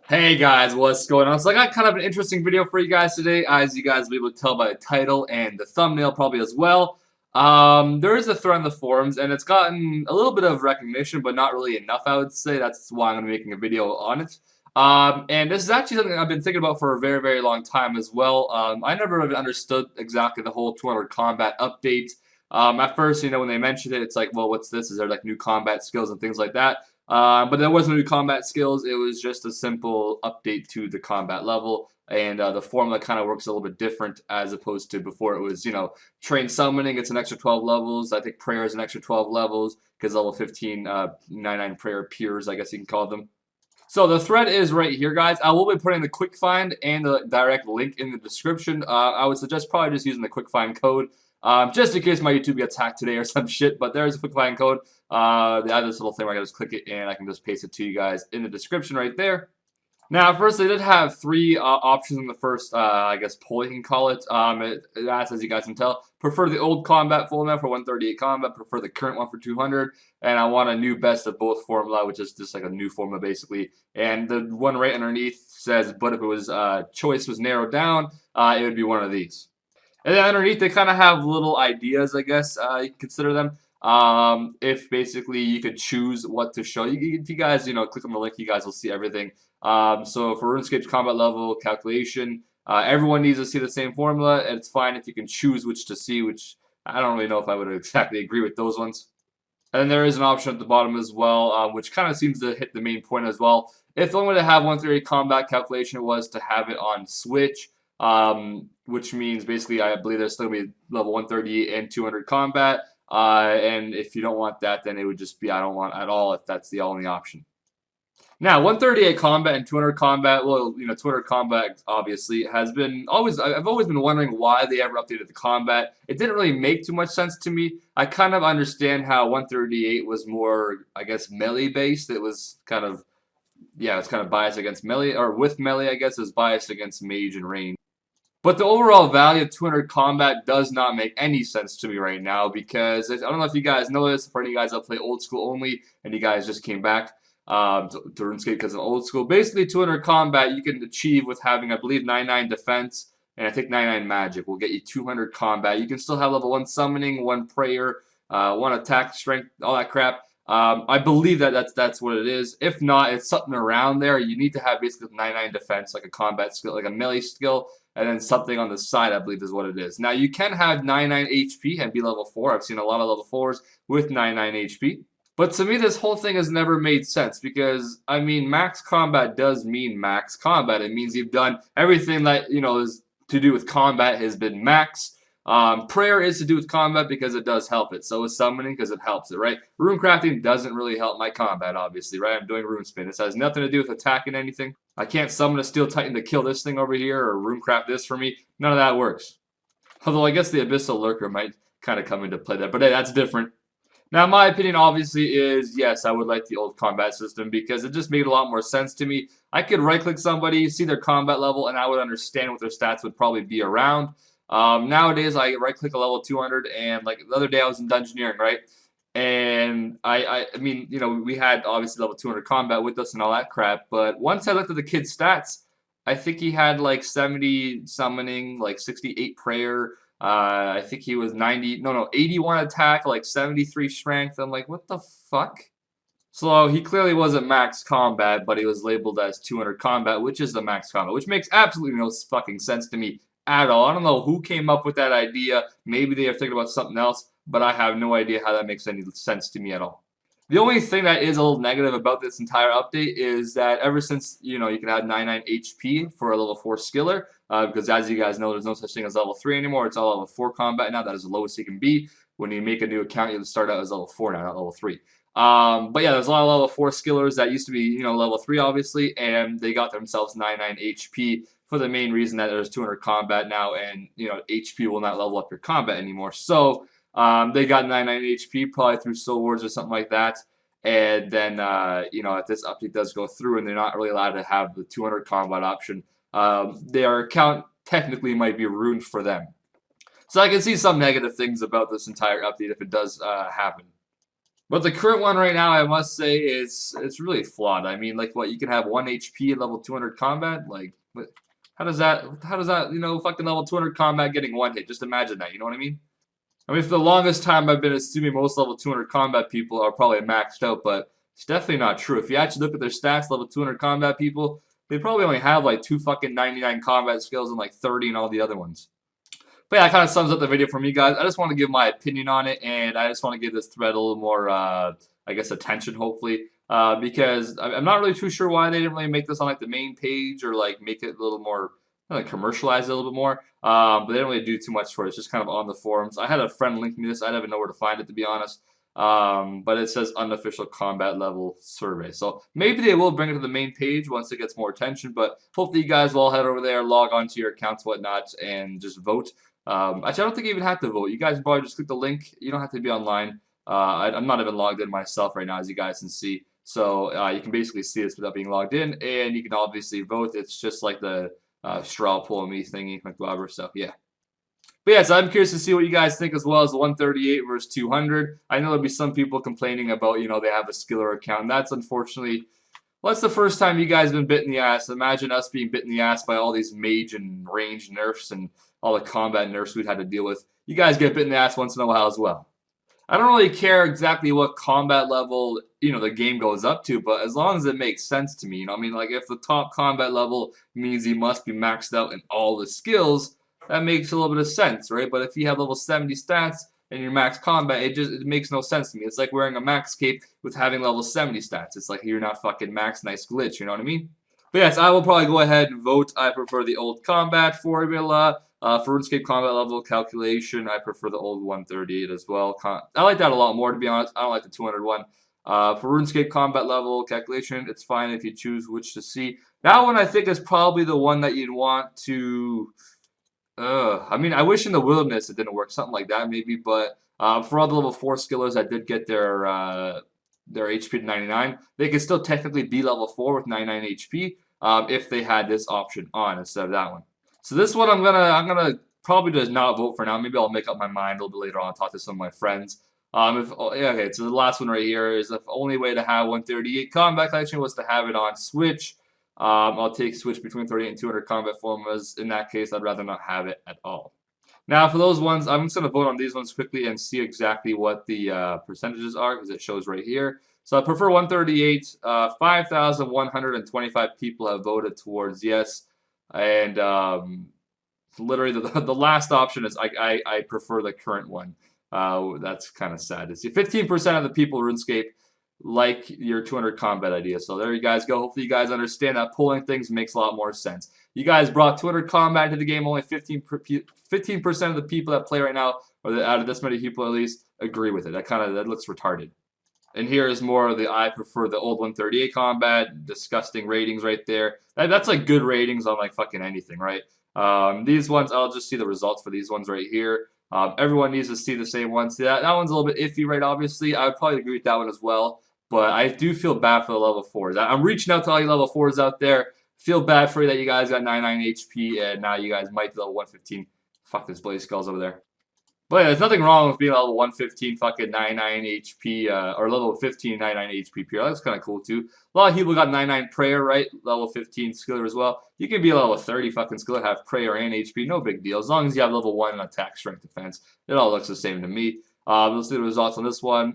Hey guys, what's going on? So I got kind of an interesting video for you guys today, as you guys will be able to tell by the title and the thumbnail probably as well. There is a thread on the forums, and it's gotten a little bit of recognition, but not really enough, I would say. That's why I'm going to be making a video on it. And this is actually something I've been thinking about for a very, very long time as well. I never really understood exactly the whole 200 combat update. At first, when they mentioned it, it's like, well, what's this? Is there like new combat skills and things like that? But there wasn't new combat skills. It was just a simple update to the combat level. And the formula kind of works a little bit different as opposed to before it was, train summoning. It's an extra 12 levels. I think prayer is an extra 12 levels because level 15, 99 prayer peers, I guess you can call them. So the thread is right here, guys. I will be putting the quick find and the direct link in the description. I would suggest probably just using the quick find code. Just in case my YouTube gets hacked today or some shit, but there's a quick find code. They have this little thing where I can just click it and I can just paste it to you guys in the description right there. Now, first, they did have three options in the first, I guess, poll you can call it. It asks, as you guys can tell, prefer the old combat formula for 138 combat, prefer the current one for 200, and I want a new best of both formula, which is just like a new formula, basically. And the one right underneath says, but if it was choice was narrowed down, it would be one of these. And then underneath, they kind of have little ideas, I guess you can consider them. If basically you could choose what to show you, if you guys, click on the link, you guys will see everything. So for RuneScape's combat level calculation, everyone needs to see the same formula, and it's fine if you can choose which to see, which I don't really know if I would exactly agree with those ones. And then there is an option at the bottom as well, which kind of seems to hit the main point as well. If the only way to have 138 combat calculation was to have it on Switch, which means basically I believe there's still going to be level 138 and 200 combat. And if you don't want that, then it would just be I don't want at all if that's the only option. Now, 138 combat and 200 combat, well, 200 combat obviously has been always, I've always been wondering why they ever updated the combat. It didn't really make too much sense to me. I kind of understand how 138 was more, I guess, melee based. It was kind of, yeah, it's kind of biased against melee, or with melee, I guess, it was biased against mage and range. But the overall value of 200 combat does not make any sense to me right now because I don't know if you guys know this, for any guys that play old school only and you guys just came back to RuneScape because of old school. Basically, 200 combat you can achieve with having, I believe, 99 defense and I think 99 magic will get you 200 combat. You can still have level 1 summoning, 1 prayer, 1 attack strength, all that crap. I believe that's what it is. If not, it's something around there. You need to have basically 99 defense, like a combat skill, like a melee skill, and then something on the side, I believe, is what it is. Now, you can have 99 HP and be level 4. I've seen a lot of level 4s with 99 HP. But to me, this whole thing has never made sense because, I mean, max combat does mean max combat. It means you've done everything that, is to do with combat has been max. Prayer is to do with combat because it does help it. So is summoning because it helps it, right? Rune crafting doesn't really help my combat, obviously, right? I'm doing rune spin. This has nothing to do with attacking anything. I can't summon a steel titan to kill this thing over here or rune craft this for me. None of that works. Although I guess the abyssal lurker might kind of come into play there, but hey, that's different. Now, my opinion obviously is yes, I would like the old combat system because it just made a lot more sense to me. I could right-click somebody, see their combat level, and I would understand what their stats would probably be around. Nowadays, I right-click a level 200, and like the other day I was in Dungeoneering, right? And I mean, we had obviously level 200 combat with us and all that crap, but once I looked at the kid's stats, I think he had like 70 summoning, like 68 prayer. I think he was 81 attack, like 73 strength. I'm like, what the fuck? So he clearly wasn't max combat, but he was labeled as 200 combat, which is the max combat, which makes absolutely no fucking sense to me at all. I don't know who came up with that idea. Maybe they are thinking about something else, but I have no idea how that makes any sense to me at all. The only thing that is a little negative about this entire update is that ever since, you can add 99 HP for a level 4 skiller, because as you guys know, there's no such thing as level 3 anymore. It's all level 4 combat now. That is the lowest you can be. When you make a new account, you start out as level 4 now, not level 3. But yeah, there's a lot of level 4 skillers that used to be, level 3 obviously, and they got themselves 99 HP for the main reason that there's 200 combat now, and, HP will not level up your combat anymore. So, they got 99 HP probably through Soul Wars or something like that. And then, if this update does go through and they're not really allowed to have the 200 combat option, their account technically might be ruined for them. So I can see some negative things about this entire update if it does happen. But the current one right now, I must say, is it's really flawed. I mean, like, what, you can have 1 HP at level 200 combat? Like, what, how does that, fucking level 200 combat getting 1 hit? Just imagine that, you know what I mean? I mean, for the longest time, I've been assuming most level 200 combat people are probably maxed out, but it's definitely not true. If you actually look at their stats, level 200 combat people, they probably only have like 2 fucking 99 combat skills and like 30 and all the other ones. But yeah, that kind of sums up the video for me, guys. I just want to give my opinion on it, and I just want to give this thread a little more, I guess, attention, hopefully. Because I'm not really too sure why they didn't really make this on like the main page or like make it a little more like commercialize it a little bit more. But they didn't really do too much for it. It's just kind of on the forums. I had a friend link me this. I didn't even know where to find it, to be honest. But it says unofficial combat level survey. So maybe they will bring it to the main page once it gets more attention. But hopefully you guys will all head over there, log on to your accounts, whatnot, and just vote. Actually, I don't think you even have to vote. You guys probably just click the link. You don't have to be online. I'm not even logged in myself right now, as you guys can see. So you can basically see this without being logged in, and you can obviously vote. It's just like the straw poll me thingy, like whatever. So yeah. But yeah, so I'm curious to see what you guys think as well as 138 versus 200. I know there'll be some people complaining about, they have a skiller account. That's unfortunately, well, that's the first time you guys have been bit in the ass. Imagine us being bit in the ass by all these mage and range nerfs and all the combat nerfs we've had to deal with. You guys get bit in the ass once in a while as well. I don't really care exactly what combat level, the game goes up to, but as long as it makes sense to me, I mean, like if the top combat level means you must be maxed out in all the skills, that makes a little bit of sense, right? But if you have level 70 stats and you're max combat, it makes no sense to me. It's like wearing a max cape with having level 70 stats. It's like you're not fucking max nice glitch, you know what I mean? But yes, I will probably go ahead and vote. I prefer the old combat formula. For RuneScape combat level calculation, I prefer the old 138 as well. I like that a lot more, to be honest. I don't like the 201. For RuneScape combat level calculation, it's fine if you choose which to see. That one, I think, is probably the one that you'd want to... I mean, I wish in the wilderness it didn't work. Something like that, maybe. But for all the level 4 skillers that did get their HP to 99, they could still technically be level 4 with 99 HP if they had this option on instead of that one. So this one I'm gonna probably just not vote for now. Maybe I'll make up my mind a little bit later on. Talk to some of my friends. Okay, so the last one right here is the only way to have 138 combat collection was to have it on Switch. I'll take Switch between 38 and 200 combat formulas. In that case, I'd rather not have it at all. Now, for those ones, I'm just going to vote on these ones quickly and see exactly what the percentages are because it shows right here. So I prefer 138. 5,125 people have voted towards yes. And literally the last option is I prefer the current one. That's kind of sad to see. 15% of the people RuneScape like your 200 combat idea. So there you guys go. Hopefully you guys understand that pulling things makes a lot more sense. You guys brought 200 combat to the game. Only 15% of the people that play right now, or out of this many people at least, agree with it. That looks retarded. And here is more of the I prefer the old 138 combat. Disgusting ratings right there. That's like good ratings on like fucking anything, right? These ones, I'll just see the results for these ones right here. Everyone needs to see the same ones. See, that one's a little bit iffy, right? Obviously, I would probably agree with that one as well. But I do feel bad for the level 4s. I'm reaching out to all you level 4s out there. Feel bad for you that you guys got 99 HP and now you guys might be level 115. Fuck this Blaze Skulls over there. But yeah, there's nothing wrong with being level 115 fucking 99 HP or level 15 99 HP pure. That's kind of cool too. A lot of people got 99 prayer, right? Level 15 skiller as well. You can be a level 30 fucking skiller, have prayer and HP, no big deal. As long as you have level 1 attack, strength, defense, it all looks the same to me. Let's see the results on this one.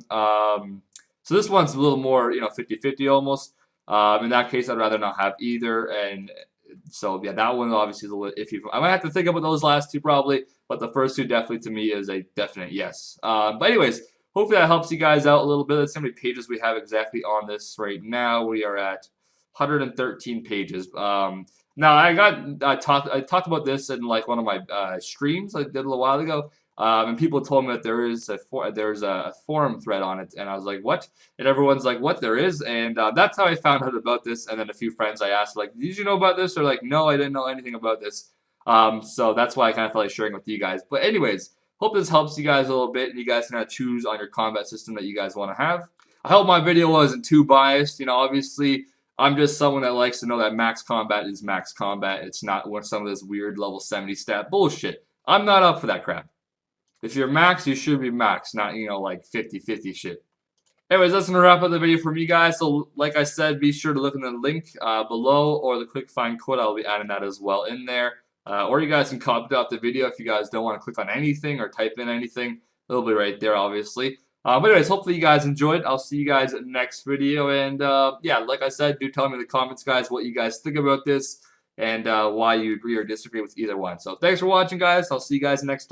So this one's a little more, 50-50 almost. In that case, I'd rather not have either. And so, yeah, that one obviously is a little iffy. I might have to think about those last two probably, but the first two definitely to me is a definite yes. But anyways, hopefully that helps you guys out a little bit. Let's see how many pages we have exactly on this right now. We are at 113 pages. Now, I talked about this in like one of my streams I did a little while ago. And people told me that there's a forum thread on it, and I was like, what? And everyone's like, what, there is? And that's how I found out about this. And then a few friends I asked, like, did you know about this? Or like, no, I didn't know anything about this. So that's why I kind of felt like sharing with you guys. But anyways, hope this helps you guys a little bit, and you guys can kind of choose on your combat system that you guys want to have. I hope my video wasn't too biased. Obviously, I'm just someone that likes to know that max combat is max combat. It's not some of this weird level 70 stat bullshit. I'm not up for that crap. If you're max, you should be max, not, like 50-50 shit. Anyways, that's gonna wrap up the video for me, guys. So, like I said, be sure to look in the link below or the quick find code. I'll be adding that as well in there. Or you guys can comment out the video if you guys don't want to click on anything or type in anything. It'll be right there, obviously. But anyways, hopefully you guys enjoyed. I'll see you guys next video. And yeah, like I said, do tell me in the comments, guys, what you guys think about this and why you agree or disagree with either one. So thanks for watching, guys. I'll see you guys next time.